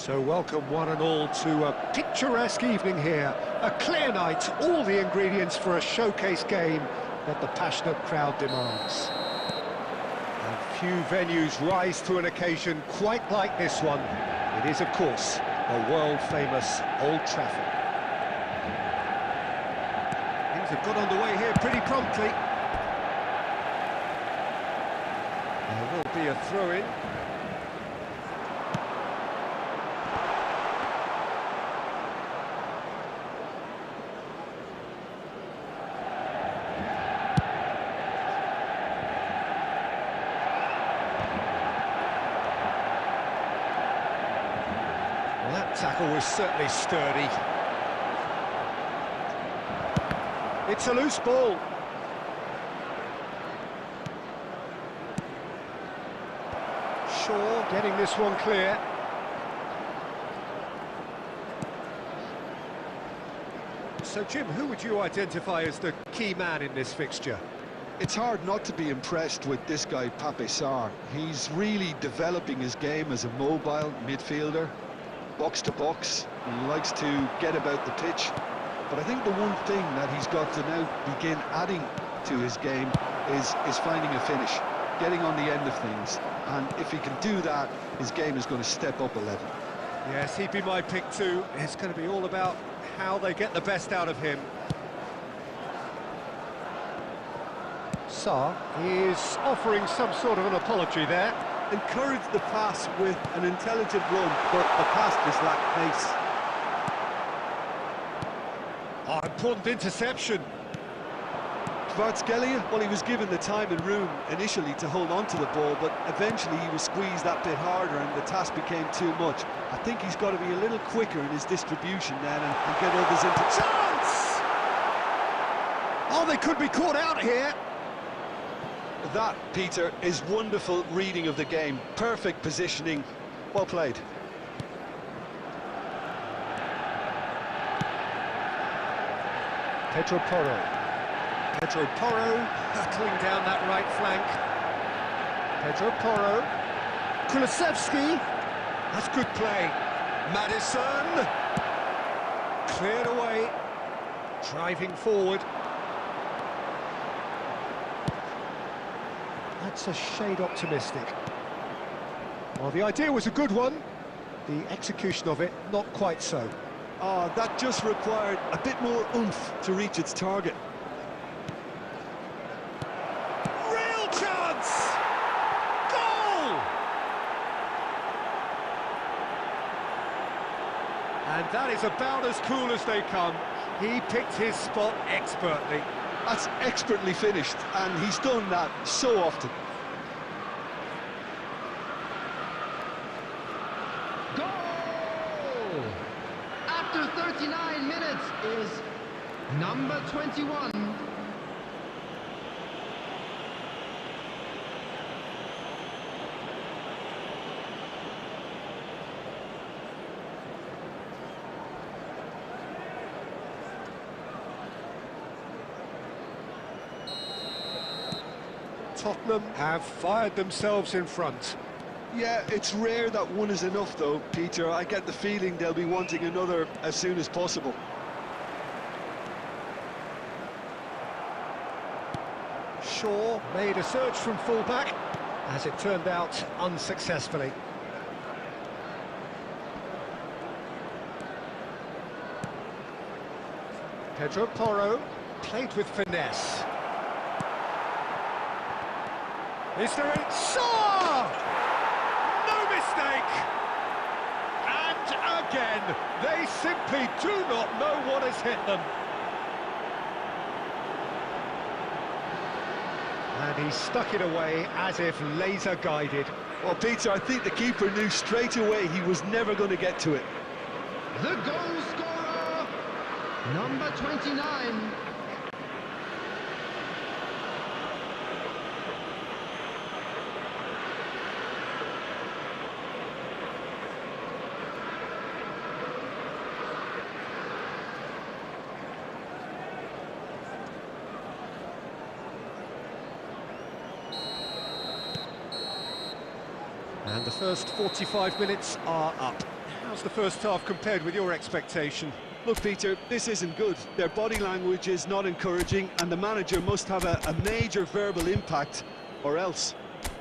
So welcome one and all to a picturesque evening here. A clear night, all the ingredients for a showcase game that the passionate crowd demands. And few venues rise to an occasion quite like this one. It is, of course, the world-famous Old Trafford. Things have got underway here pretty promptly. There will be a throw-in. That tackle was certainly sturdy. It's a loose ball. Shaw getting this one clear. So Jim, who would you identify as the key man in this fixture? It's hard not to be impressed with this guy, Pape Sarr. He's really developing his game as a mobile midfielder. Box to box, he likes to get about the pitch, but I think the one thing that he's got to now begin adding to his game is finding a finish, getting on the end of things, and if he can do that, his game is going to step up a level. Yes, he'd be my pick too. It's going to be all about how they get the best out of him. Sarr is offering some sort of an apology there. Encouraged the pass with an intelligent run, but the pass just lacked pace. Oh, important interception. Kvaratskhelia, well, he was given the time and room initially to hold on to the ball, but eventually he was squeezed that bit harder and the task became too much. I think he's got to be a little quicker in his distribution then and get others into... Chance! Oh, they could be caught out here. That, Peter, is wonderful reading of the game. Perfect positioning. Well played. Pedro Porro. Pedro Porro hurtling down that right flank. Pedro Porro. Kulusevski. That's good play. Maddison. Cleared away. Driving forward. That's a shade optimistic. Well, the idea was a good one. The execution of it, not quite so. Oh, that just required a bit more oomph to reach its target. Real chance! Goal! And that is about as cool as they come. He picked his spot expertly. That's expertly finished, and he's done that so often. Goal! After 39 minutes is number 21. Tottenham have fired themselves in front. Yeah, it's rare that one is enough though, Peter. I get the feeling they'll be wanting another as soon as possible. Shaw made a search from full-back, as it turned out unsuccessfully. Pedro Porro played with finesse. Is there a... Shaw! No mistake! And again, they simply do not know what has hit them. And he stuck it away as if laser-guided. Well, Peter, I think the keeper knew straight away he was never going to get to it. The goal scorer, number 29. And the first 45 minutes are up. How's the first half compared with your expectation? Look, Peter, this isn't good. Their body language is not encouraging, and the manager must have a major verbal impact, or else.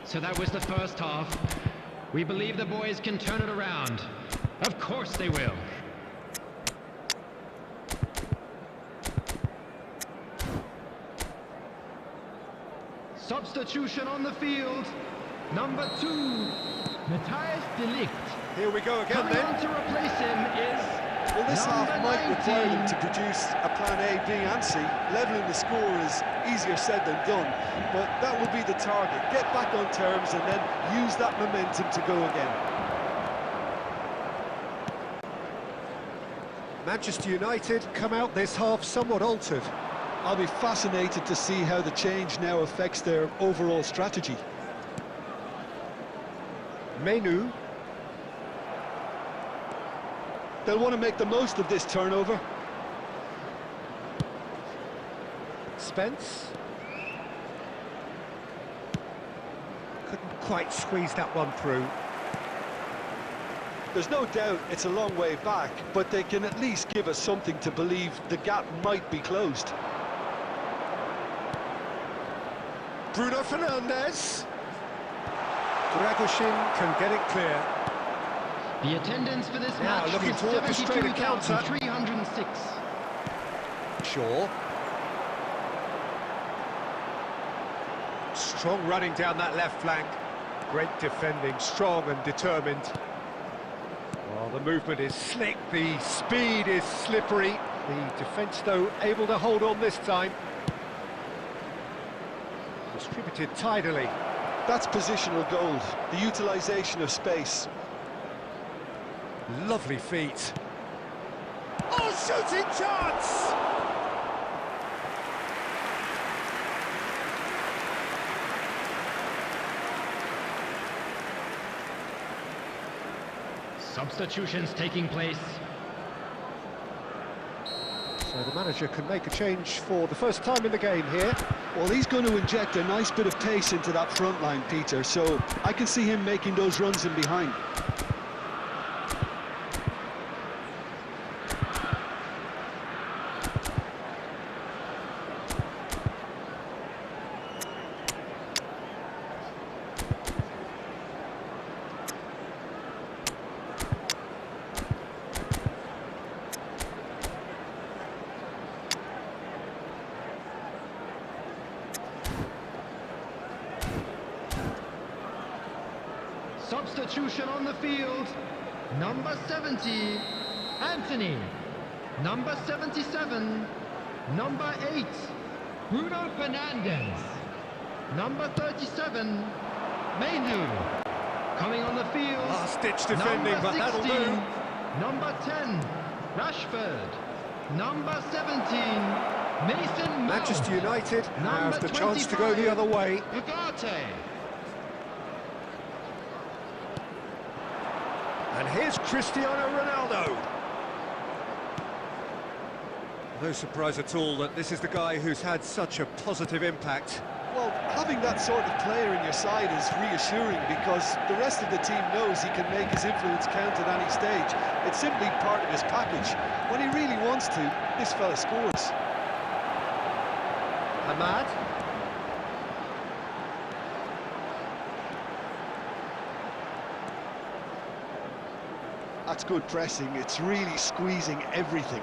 So that was the first half. We believe the boys can turn it around. Of course they will. Substitution on the field. Number 2, Matthias de Ligt. Here we go again Coming then. on to replace him is Well, this half number might require them 19. to produce a plan A, B and C. Levelling the score is easier said than done, but that will be the target. Get back on terms and then use that momentum to go again. Manchester United come out this half somewhat altered. I'll be fascinated to see how the change now affects their overall strategy. Menu. They'll want to make the most of this turnover. Spence. Couldn't quite squeeze that one through. There's no doubt it's a long way back, but they can at least give us something to believe the gap might be closed. Bruno Fernandes. Dragoshin can get it clear. The attendance for this Now match looking was to orchestrate a counter. 72,306. Shaw. Strong running down that left flank. Great defending, strong and determined. Well, the movement is slick, the speed is slippery. The defence, though, able to hold on this time. Distributed tidily. That's positional gold, the utilisation of space. Lovely feet. Oh, shooting chance! Substitutions taking place. So the manager can make a change for the first time in the game here. Well, he's going to inject a nice bit of pace into that front line, Peter, so I can see him making those runs in behind. Substitution on the field. Number 70, Anthony. Number 77, number 8, Bruno Fernandes. Number 37, Menu. Coming on the field. Last-ditch defending, number but that'll 16, do. Number 10, Rashford. Number 17, Mason Mount. Manchester United have Number the chance to go the 25, other way. Ugarte. And here's Cristiano Ronaldo. No surprise at all that this is the guy who's had such a positive impact Well, having that sort of player in your side is reassuring because the rest of the team knows he can make his influence count at any stage. It's simply part of his package. When he really wants to, this fella scores. Ahmad. That's good pressing. It's really squeezing everything.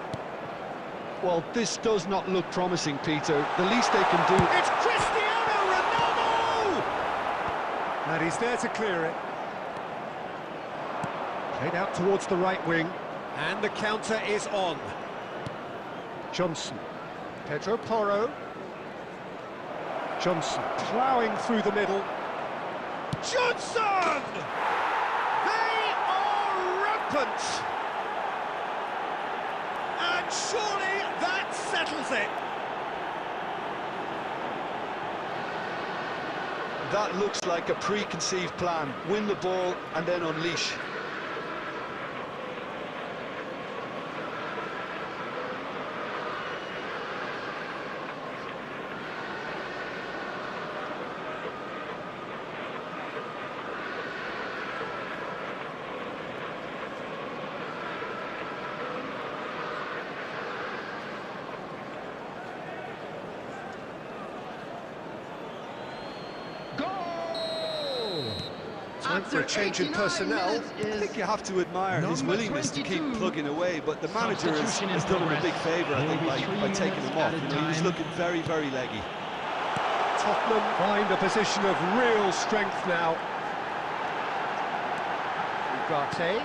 Well, this does not look promising, Peter. The least they can do... It's Cristiano Ronaldo! And he's there to clear it. Played out towards the right wing. And the counter is on. Johnson. Pedro Porro. Johnson ploughing through the middle. Johnson! They are rampant! And surely that settles it. That looks like a preconceived plan. Win the ball and then unleash. Time for a change in personnel. I think you have to admire his willingness to keep plugging away, but the manager has done him a big favour, I think, by taking him off. He was looking very, very leggy. Tottenham find a position of real strength now. Ugarte.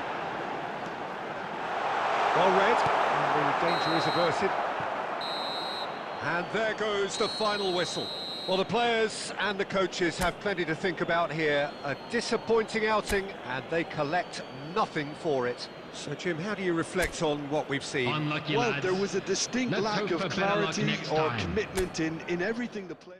Well read, and the danger is averted. And there goes the final whistle. Well, the players and the coaches have plenty to think about here. A disappointing outing, and they collect nothing for it. So, Jim, how do you reflect on what we've seen? Unlucky Well, lads. there was a distinct Let's lack hope of for better luck clarity next or time. commitment in everything the player...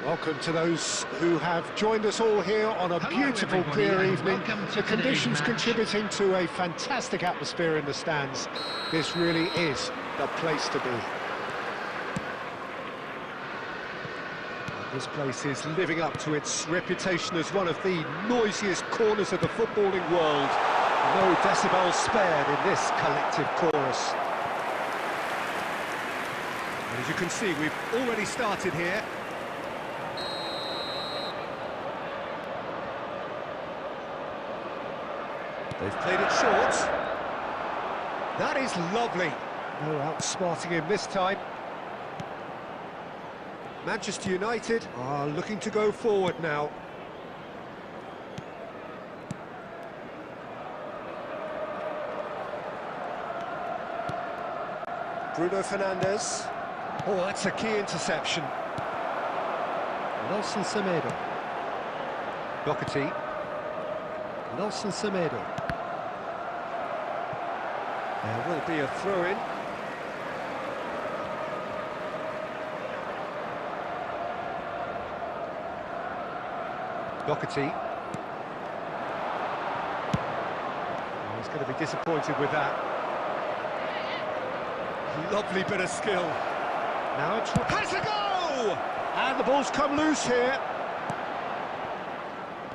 Welcome to those who have joined us all here on a beautiful, everybody, clear and evening. welcome to The today's conditions match. contributing to a fantastic atmosphere in the stands. This really is the place to be. This place is living up to its reputation as one of the noisiest corners of the footballing world. No decibels spared in this collective chorus. And as you can see, we've already started here. They've played it short. That is lovely. No outsmarting him this time. Manchester United are looking to go forward now. Bruno Fernandes. Oh, that's a key interception. Nelson Semedo. Doherty. Nelson Semedo. There will be a throw-in. Doherty. Oh, he's going to be disappointed with that. Lovely bit of skill. Now it's... Has a go! And the ball's come loose here.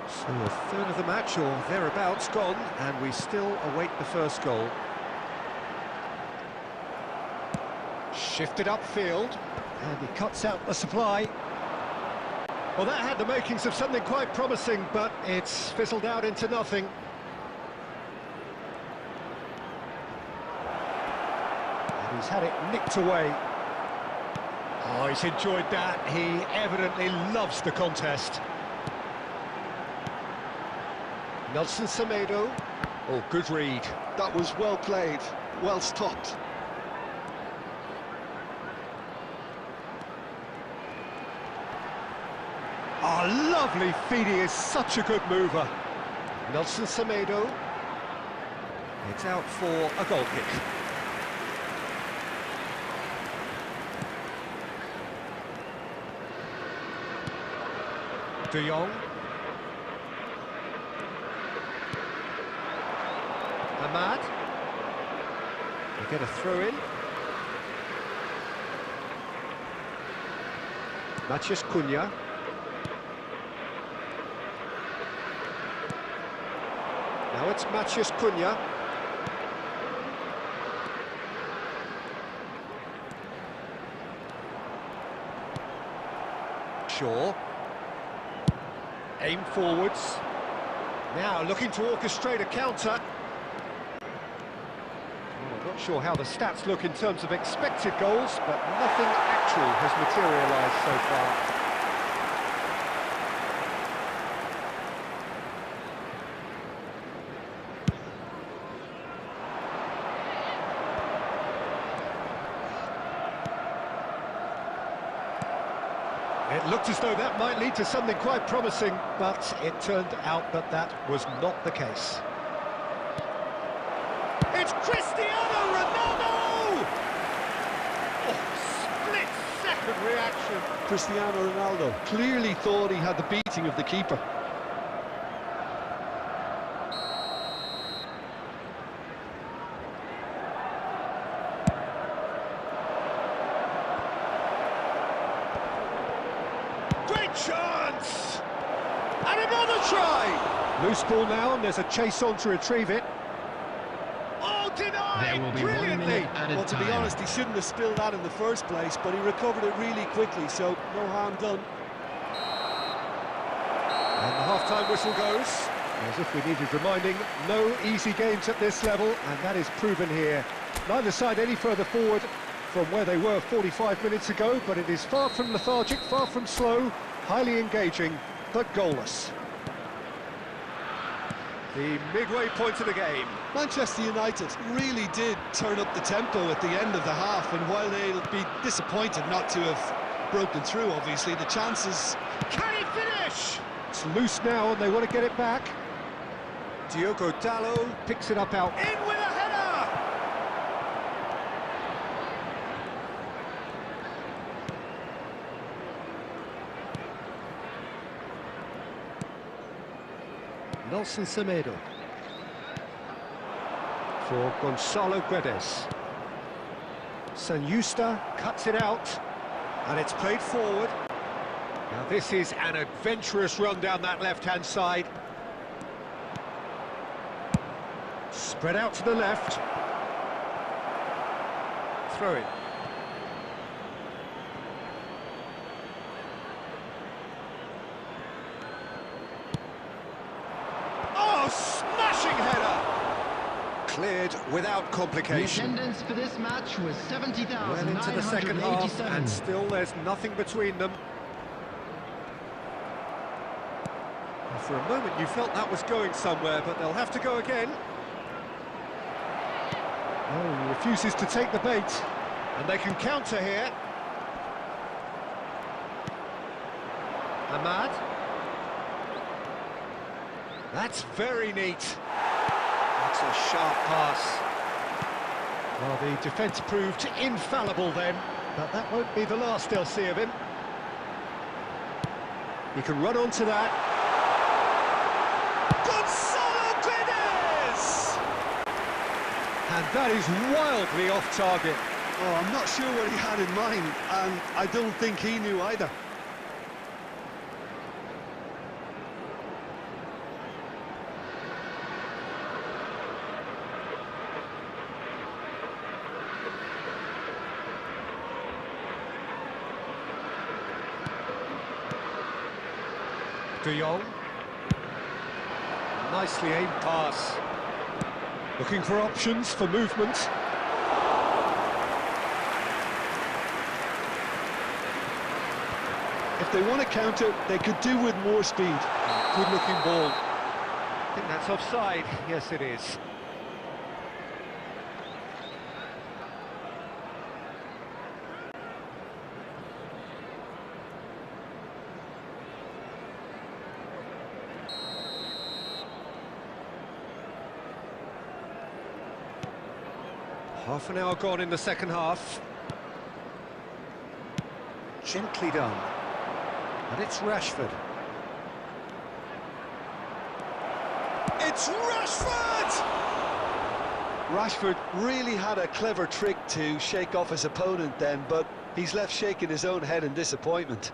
So a third of the match, or thereabouts, gone, and we still await the first goal. Shifted upfield, and he cuts out the supply. Well, that had the makings of something quite promising, but it's fizzled out into nothing. And he's had it nicked away. Oh, he's enjoyed that. He evidently loves the contest. Nelson Semedo. Oh, good read. That was well played, well stopped. Oh, lovely feed. He is such a good mover. Nelson Semedo. It's out for a goal kick. De Jong. Ahmad. They get a throw in. Matheus Cunha. Now it's Matheus Cunha. Shaw. Aim forwards. Now looking to orchestrate a counter. I'm not sure how the stats look in terms of expected goals, but nothing actual has materialised so far. It looked as though that might lead to something quite promising, but it turned out that that was not the case. It's Cristiano Ronaldo! Oh, split-second reaction. Cristiano Ronaldo clearly thought he had the beating of the keeper. Great chance! And another try! Loose ball now, and there's a chase on to retrieve it. Oh, denied! There will be 1 Brilliantly! minute added Well, to be time. honest, he shouldn't have spilled that in the first place, but he recovered it really quickly, so no harm done. And the half-time whistle goes. As if we needed reminding, no easy games at this level, and that is proven here. Neither side any further forward from where they were 45 minutes ago, but it is far from lethargic, far from slow, highly engaging, but goalless. The midway point of the game. Manchester United really did turn up the tempo at the end of the half, and while they'll be disappointed not to have broken through, obviously, the chances... Can he finish? It's loose now, and they want to get it back. Diogo Dalot picks it up out. In with a header! Nelson Semedo. For Gonzalo Guedes. San Justa cuts it out, and it's played forward. Now this is an adventurous run down that left-hand side. Spread out to the left. Throw it. Oh, smashing header! Cleared without The complication. attendance for this match was Well into the second half, 70,987. and still there's nothing between them. Well, for a moment you felt that was going somewhere, but they'll have to go again. Oh, he refuses to take the bait. And they can counter here. Ahmad. That's very neat. That's a sharp pass. Well, the defence proved infallible then, but that won't be the last they'll see of him. He can run onto that. Gonzalo Guedes! And that is wildly off target. Oh, I'm not sure what he had in mind, and I don't think he knew either. De Jong. Nicely aimed pass. Looking for options for movement. If they want to counter, they could do with more speed. Good looking ball. I think that's offside. Yes, it is. Half an hour gone in the second half. Gently done. And it's Rashford. It's Rashford! Rashford really had a clever trick to shake off his opponent then, but he's left shaking his own head in disappointment.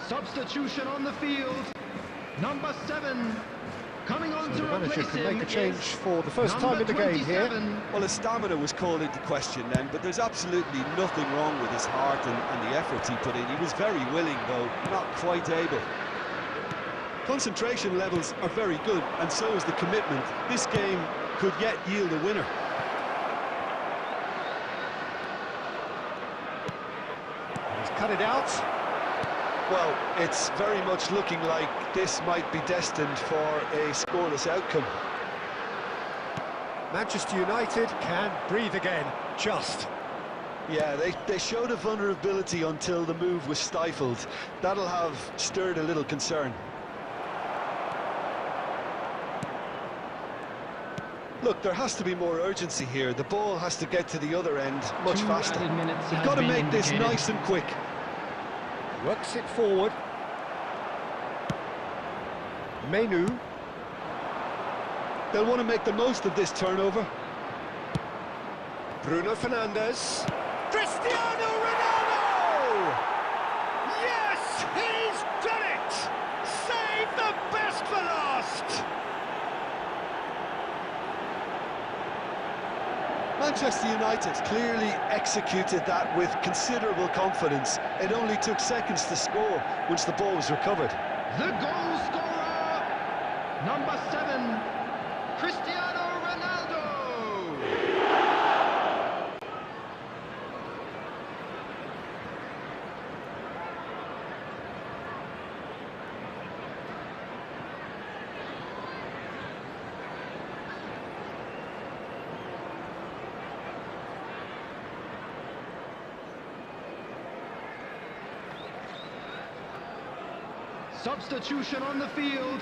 Substitution on the field. Number 7 coming on So to the manager replace can him make a change is for the first time in the game here. 27. Well, his stamina was called into question then, but there's absolutely nothing wrong with his heart and the efforts he put in. He was very willing, though, not quite able. Concentration levels are very good, and so is the commitment. This game could yet yield a winner. He's cut it out. Well, it's very much looking like this might be destined for a scoreless outcome. Manchester United can breathe again, just. Yeah, they showed a vulnerability until the move was stifled. That'll have stirred a little concern. Look, there has to be more urgency here. The ball has to get to the other end much 2 faster. added minutes You've have got to been make this indicated. nice and quick. Works it forward. Menu. They'll want to make the most of this turnover. Bruno Fernandes. Cristiano Ronaldo! Yes, he's done it! Save the best for last! Manchester United clearly executed that with considerable confidence. It only took seconds to score once the ball was recovered. The goal scorer, number 7, Cristiano Ronaldo. Substitution on the field,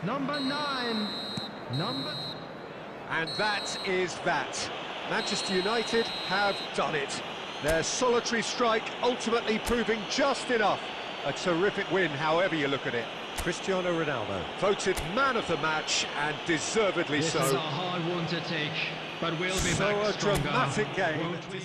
number 9, And that is that. Manchester United have done it. Their solitary strike ultimately proving just enough. A terrific win, however you look at it. Cristiano Ronaldo voted man of the match, and deservedly This so. is a hard one to take, but we'll be So back a stronger. dramatic game. Won't we?